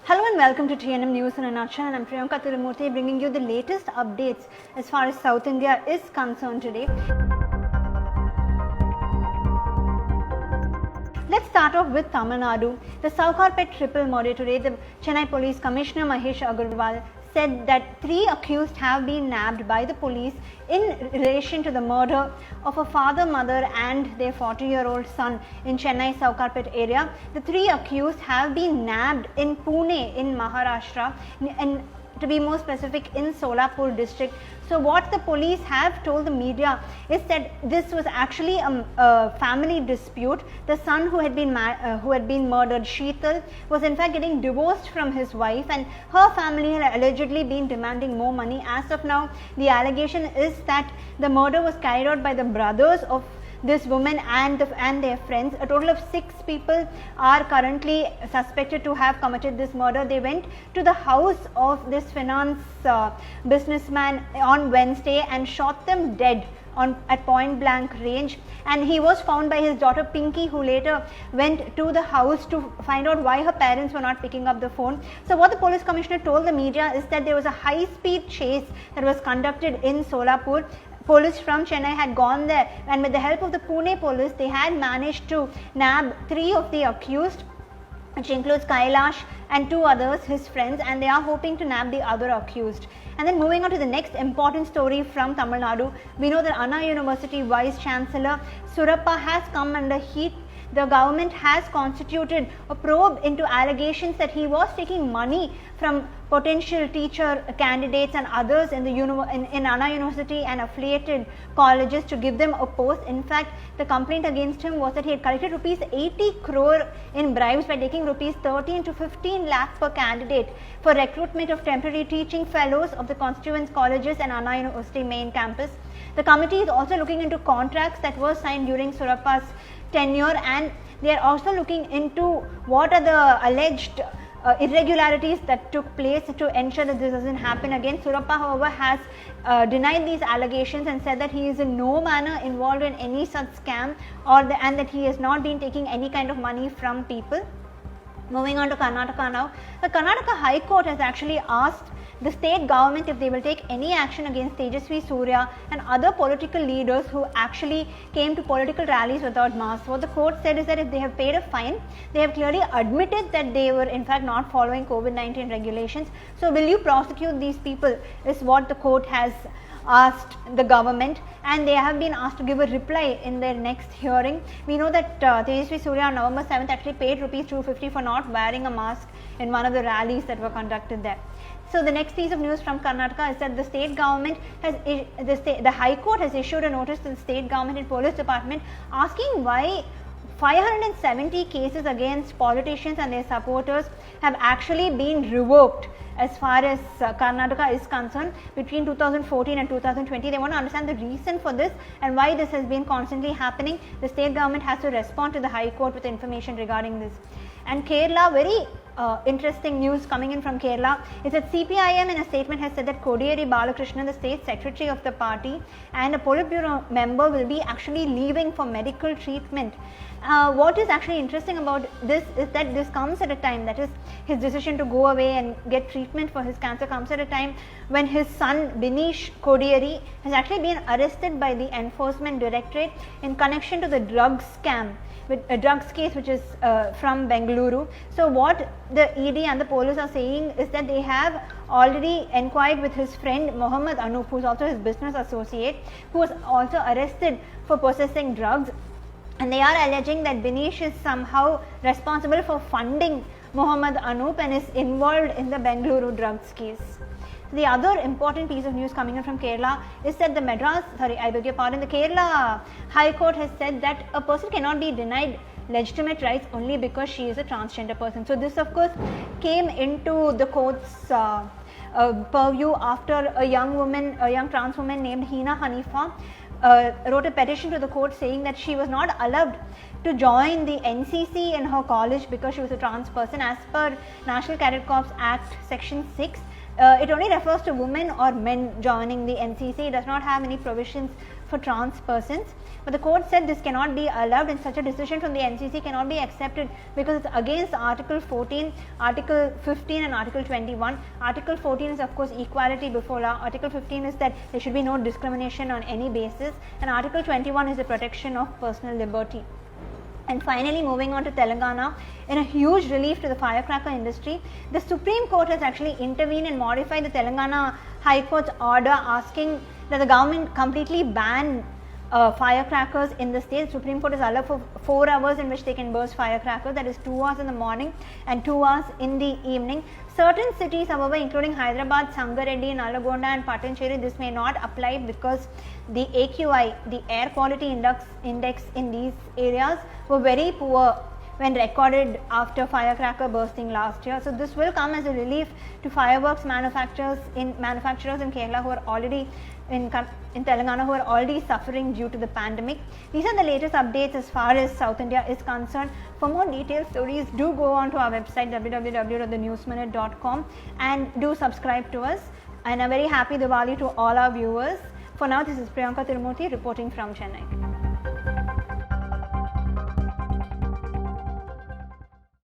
Hello and welcome to TNM News in a nutshell, and I'm Priyanka Tirumurthy bringing you the latest updates as far as South India is concerned today. Let's start off with Tamil Nadu. The Saukarpet triple murder today, the Chennai Police Commissioner Mahesh Agarwal said that 3 accused have been nabbed by the police in relation to the murder of a father, mother and their 40-year-old son in Chennai Saukarpet area. The 3 accused have been nabbed in Pune in Maharashtra, and to be more specific in Solapur district. So what the police have told the media is that this was actually a family dispute. The son who had been murdered, Sheetal, was in fact getting divorced from his wife, and her family had allegedly been demanding more money. As of now, the allegation is that the murder was carried out by the brothers of this woman and their friends. A total of 6 people are currently suspected to have committed this murder. They went to the house of this finance businessman on Wednesday and shot them dead at point blank range, and he was found by his daughter Pinky, who later went to the house to find out why her parents were not picking up the phone. So what the police commissioner told the media is that there was a high speed chase that was conducted in Solapur. Police from Chennai had gone there, and with the help of the Pune police, they had managed to nab 3 of the accused, which includes Kailash and 2 others, his friends, and they are hoping to nab the other accused. And then moving on to the next important story from Tamil Nadu, we know that Anna University Vice Chancellor Surappa has come under heat. The government has constituted a probe into allegations that he was taking money from potential teacher candidates and others in Anna University and affiliated colleges to give them a post. In fact, the complaint against him was that he had collected rupees 80 crore in bribes by taking rupees 13 to 15 lakh per candidate for recruitment of temporary teaching fellows of the constituents colleges and Anna University main campus. The committee is also looking into contracts that were signed during Surappa's tenure, and they are also looking into what are the alleged irregularities that took place to ensure that this doesn't happen again. Surappa, however, has denied these allegations and said that he is in no manner involved in any such scam and that he has not been taking any kind of money from people. Moving on to Karnataka now, the Karnataka High Court has actually asked the state government if they will take any action against Tejasvi Surya and other political leaders who actually came to political rallies without masks. What the court said is that if they have paid a fine, they have clearly admitted that they were in fact not following COVID-19 regulations. So will you prosecute these people is what the court has asked the government, and they have been asked to give a reply in their next hearing. We know that Tejasvi Surya on November 7th actually paid rupees 250 for not wearing a mask in one of the rallies that were conducted there. So the next piece of news from Karnataka is that the state government has, the High Court has issued a notice to the state government and police department asking why 570 cases against politicians and their supporters have actually been revoked as far as Karnataka is concerned between 2014 and 2020. They want to understand the reason for this and why this has been constantly happening. The state government has to respond to the High Court with information regarding this. And Kerala, very interesting news coming in from Kerala is that CPIM in a statement has said that Kodiyeri Balakrishnan, the state secretary of the party and a Politburo member, will be actually leaving for medical treatment. What is actually interesting about this is that this comes at a time, that is his decision to go away and get treatment for his cancer comes at a time when his son Binish Kodiyeri has actually been arrested by the Enforcement Directorate in connection to the drugs scam, with a drugs case which is from Bengaluru. So what the ED and the police are saying is that they have already inquired with his friend Mohammed Anup, who is also his business associate, who was also arrested for possessing drugs, and they are alleging that Binish is somehow responsible for funding Mohammed Anup and is involved in the Bengaluru drugs case. The other important piece of news coming in from Kerala is that the Kerala High Court has said that a person cannot be denied legitimate rights only because she is a transgender person. So this of course came into the court's purview after a young trans woman named Hina Hanifa wrote a petition to the court saying that she was not allowed to join the NCC in her college because she was a trans person. As per National Cadet Corps Act Section 6, it only refers to women or men joining the NCC. It does not have any provisions for trans persons. But the court said this cannot be allowed, and such a decision from the NCC cannot be accepted because it's against Article 14, Article 15 and Article 21. Article 14 is of course equality before law. Article 15 is that there should be no discrimination on any basis, and Article 21 is the protection of personal liberty. And finally, moving on to Telangana, in a huge relief to the firecracker industry, the Supreme Court has actually intervened and modified the Telangana High Court's order asking that the government completely ban firecrackers in the state. The Supreme Court has allowed for 4 hours in which they can burst firecrackers, that is 2 hours in the morning and 2 hours in the evening. Certain cities, however, including Hyderabad, Sangareddy, Nalgonda and Patanchery, this may not apply because the AQI, the air quality index in these areas were very poor when recorded after firecracker bursting last year. So this will come as a relief to fireworks manufacturers in Kerala who are already in Telangana who are already suffering due to the pandemic. These are the latest updates as far as South India is concerned. For more detailed stories, do go on to our website www.thenewsminute.com and do subscribe to us. And a very happy Diwali to all our viewers. For now, this is Priyanka Tirumurthy reporting from Chennai.